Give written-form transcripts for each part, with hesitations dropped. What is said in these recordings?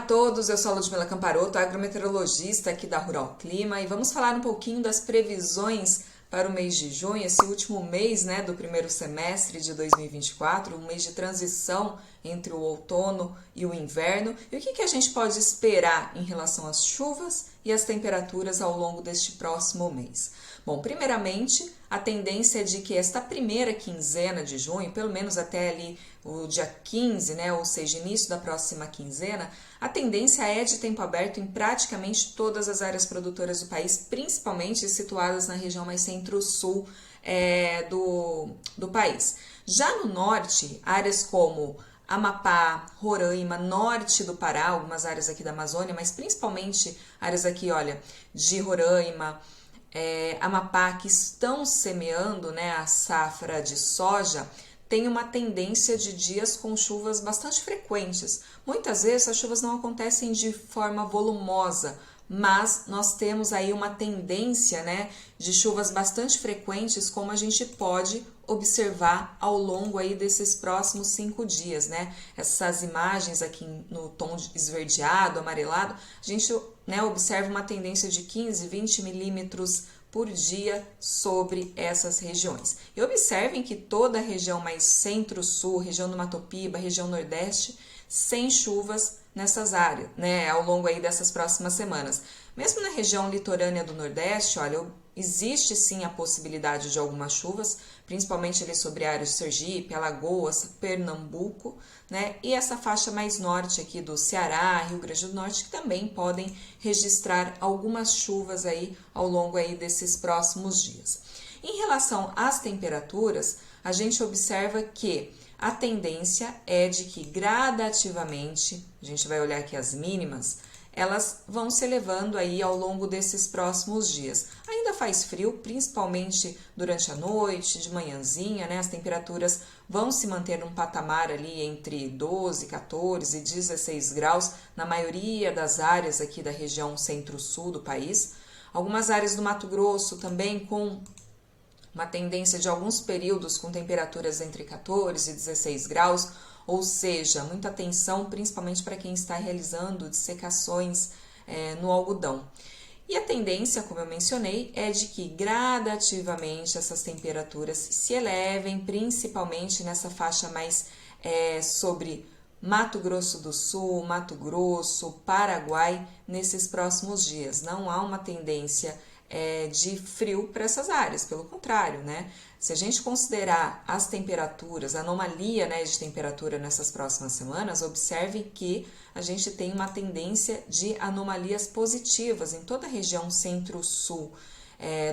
todos, eu sou a Ludmila Camparoto, agrometeorologista aqui da Rural Clima, e vamos falar um pouquinho das previsões para o mês de junho, esse último mês, né, do primeiro semestre de 2024, um mês de transição entre o outono e o inverno, e o que a gente pode esperar em relação às chuvas e às temperaturas ao longo deste próximo mês. Bom, primeiramente, a tendência é de que esta primeira quinzena de junho, pelo menos até ali o dia 15, né, ou seja, início da próxima quinzena, a tendência é de tempo aberto em praticamente todas as áreas produtoras do país, principalmente situadas na região mais centro-sul do país. Já no norte, áreas como Amapá, Roraima, norte do Pará, algumas áreas aqui da Amazônia, mas principalmente áreas aqui, olha, de Roraima, Amapá, que estão semeando, né, a safra de soja, tem uma tendência de dias com chuvas bastante frequentes. Muitas vezes as chuvas não acontecem de forma volumosa, mas nós temos aí uma tendência, né, de chuvas bastante frequentes, como a gente pode observar ao longo aí desses próximos 5 dias, né? Essas imagens aqui no tom esverdeado, amarelado, a gente, né, observa uma tendência de 15, 20 milímetros por dia sobre essas regiões. E observem que toda a região mais centro-sul, região do Mato Piba, região nordeste, sem chuvas nessas áreas, né, ao longo aí dessas próximas semanas. Mesmo na região litorânea do Nordeste, olha, existe sim a possibilidade de algumas chuvas, principalmente ali sobre áreas de Sergipe, Alagoas, Pernambuco, né, e essa faixa mais norte aqui do Ceará, Rio Grande do Norte, que também podem registrar algumas chuvas aí ao longo aí desses próximos dias. Em relação às temperaturas, a gente observa que a tendência é de que gradativamente, a gente vai olhar aqui as mínimas, elas vão se elevando aí ao longo desses próximos dias. Ainda faz frio, principalmente durante a noite, de manhãzinha, né? As temperaturas vão se manter num patamar ali entre 12, 14 e 16 graus na maioria das áreas aqui da região centro-sul do país. Algumas áreas do Mato Grosso também com uma tendência de alguns períodos com temperaturas entre 14 e 16 graus, ou seja, muita atenção principalmente para quem está realizando dissecações no algodão. E a tendência, como eu mencionei, é de que gradativamente essas temperaturas se elevem, principalmente nessa faixa mais sobre Mato Grosso do Sul, Mato Grosso, Paraguai, nesses próximos dias. Não há uma tendência de frio para essas áreas, pelo contrário, né? Se a gente considerar as temperaturas, a anomalia, né, de temperatura nessas próximas semanas, observe que a gente tem uma tendência de anomalias positivas em toda a região centro-sul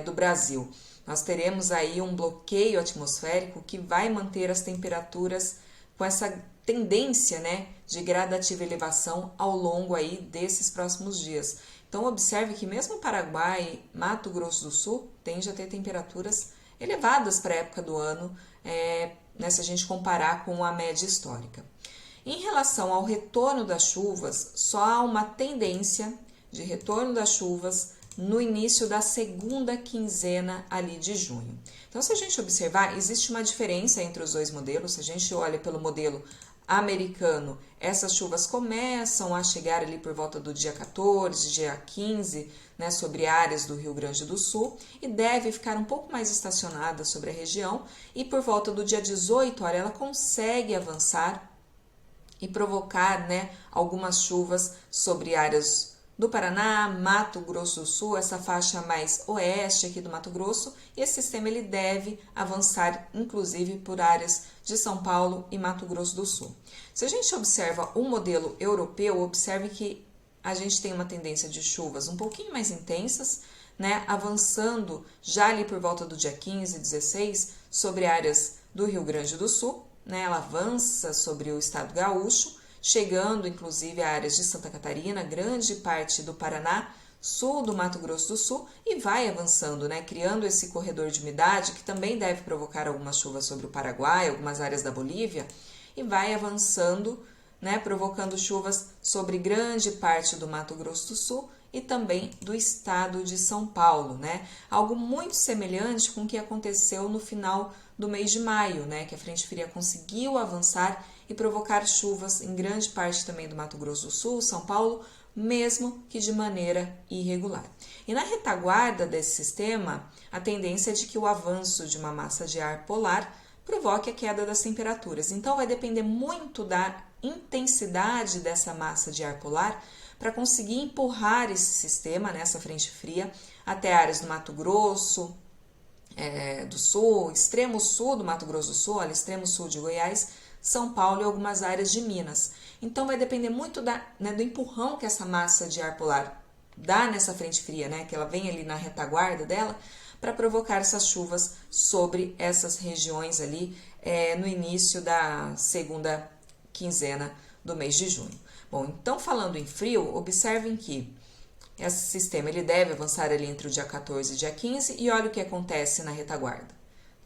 do Brasil. Nós teremos aí um bloqueio atmosférico que vai manter as temperaturas com essa tendência, né, de gradativa elevação ao longo aí desses próximos dias. Então, observe que mesmo Paraguai, Mato Grosso do Sul, tende a ter temperaturas elevadas para a época do ano, né, se a gente comparar com a média histórica. Em relação ao retorno das chuvas, só há uma tendência de retorno das chuvas no início da segunda quinzena ali de junho. Então, se a gente observar, existe uma diferença entre os dois modelos. Se a gente olha pelo modelo americano, essas chuvas começam a chegar ali por volta do dia 14, dia 15, né, sobre áreas do Rio Grande do Sul, e deve ficar um pouco mais estacionada sobre a região, e por volta do dia 18, olha, ela consegue avançar e provocar, né, algumas chuvas sobre áreas do Paraná, Mato Grosso do Sul, essa faixa mais oeste aqui do Mato Grosso, e esse sistema ele deve avançar inclusive por áreas de São Paulo e Mato Grosso do Sul. Se a gente observa o modelo europeu, observe que a gente tem uma tendência de chuvas um pouquinho mais intensas, né, avançando já ali por volta do dia 15, 16, sobre áreas do Rio Grande do Sul, né, ela avança sobre o estado gaúcho, chegando inclusive a áreas de Santa Catarina, grande parte do Paraná, sul do Mato Grosso do Sul, e vai avançando, né, criando esse corredor de umidade que também deve provocar algumas chuvas sobre o Paraguai, algumas áreas da Bolívia, e vai avançando, né, provocando chuvas sobre grande parte do Mato Grosso do Sul e também do estado de São Paulo, né? Algo muito semelhante com o que aconteceu no final do mês de maio, né, que a frente fria conseguiu avançar e provocar chuvas em grande parte também do Mato Grosso do Sul, São Paulo, mesmo que de maneira irregular. E na retaguarda desse sistema, a tendência é de que o avanço de uma massa de ar polar provoque a queda das temperaturas. Então, vai depender muito da intensidade dessa massa de ar polar para conseguir empurrar esse sistema, né, essa frente fria, até áreas do Mato Grosso do Sul, extremo sul do Mato Grosso do Sul, olha, extremo sul de Goiás, São Paulo e algumas áreas de Minas. Então, vai depender muito do empurrão que essa massa de ar polar dá nessa frente fria, né, que ela vem ali na retaguarda dela, para provocar essas chuvas sobre essas regiões ali no início da segunda quinzena do mês de junho. Bom, então falando em frio, observem que esse sistema ele deve avançar ali entre o dia 14 e dia 15 e olha o que acontece na retaguarda. Tá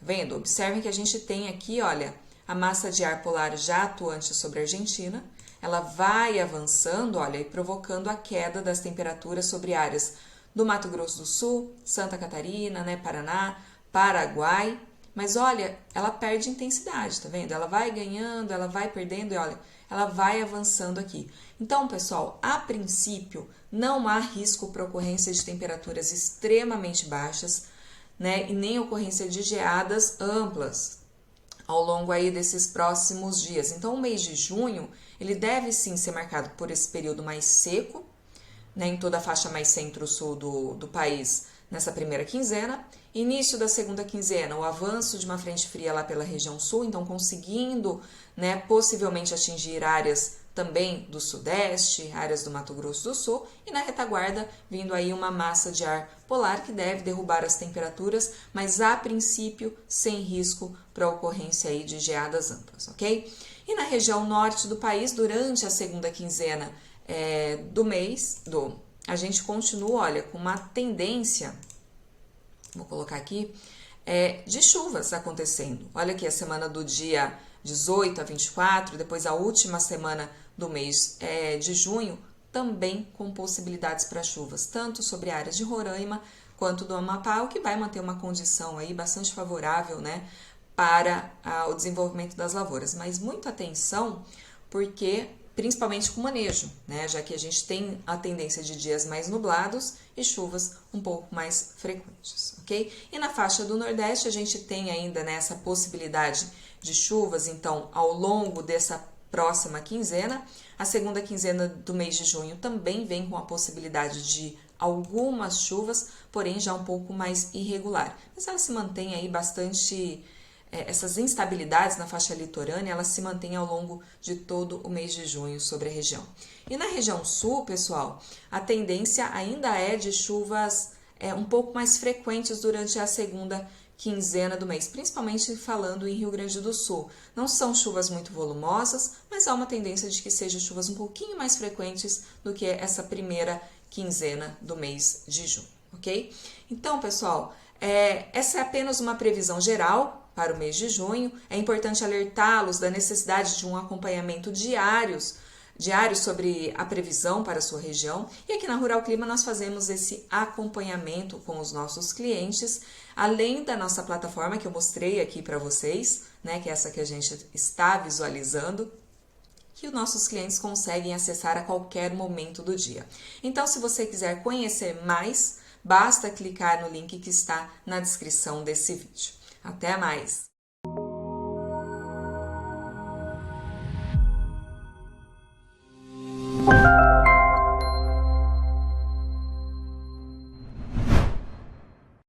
vendo? Observem que a gente tem aqui, olha, a massa de ar polar já atuante sobre a Argentina. Ela vai avançando, olha, e provocando a queda das temperaturas sobre áreas do Mato Grosso do Sul, Santa Catarina, né, Paraná, Paraguai. Mas olha, ela perde intensidade, tá vendo? Ela vai ganhando, ela vai perdendo e olha, ela vai avançando aqui. Então, pessoal, a princípio, não há risco para ocorrência de temperaturas extremamente baixas, né, e nem ocorrência de geadas amplas ao longo aí desses próximos dias. Então, o mês de junho, ele deve sim ser marcado por esse período mais seco, né, em toda a faixa mais centro-sul do país, nessa primeira quinzena. Início da segunda quinzena, o avanço de uma frente fria lá pela região sul, então conseguindo, né, possivelmente atingir áreas também do sudeste, áreas do Mato Grosso do Sul, e na retaguarda vindo aí uma massa de ar polar que deve derrubar as temperaturas, mas a princípio sem risco para ocorrência aí de geadas amplas, ok? E na região norte do país, durante a segunda quinzena do mês, a gente continua, olha, com uma tendência, vou colocar aqui, de chuvas acontecendo. Olha aqui a semana do dia 18 a 24, depois a última semana do mês de junho, também com possibilidades para chuvas, tanto sobre áreas de Roraima quanto do Amapá, o que vai manter uma condição aí bastante favorável, né, para o desenvolvimento das lavouras. Mas muita atenção, porque principalmente com manejo, né, já que a gente tem a tendência de dias mais nublados e chuvas um pouco mais frequentes, ok? E na faixa do Nordeste a gente tem ainda nessa possibilidade de chuvas, então, ao longo dessa próxima quinzena. A segunda quinzena do mês de junho também vem com a possibilidade de algumas chuvas, porém já um pouco mais irregular. Mas ela se mantém aí bastante, essas instabilidades na faixa litorânea, elas se mantêm ao longo de todo o mês de junho sobre a região. E na região sul, pessoal, a tendência ainda é de chuvas um pouco mais frequentes durante a segunda quinzena do mês, principalmente falando em Rio Grande do Sul. Não são chuvas muito volumosas, mas há uma tendência de que sejam chuvas um pouquinho mais frequentes do que essa primeira quinzena do mês de junho, ok? Então, pessoal, essa é apenas uma previsão geral para o mês de junho. É importante alertá-los da necessidade de um acompanhamento diário sobre a previsão para a sua região. E aqui na Rural Clima nós fazemos esse acompanhamento com os nossos clientes, além da nossa plataforma que eu mostrei aqui para vocês, né, que é essa que a gente está visualizando, que os nossos clientes conseguem acessar a qualquer momento do dia. Então, se você quiser conhecer mais, basta clicar no link que está na descrição desse vídeo. Até mais!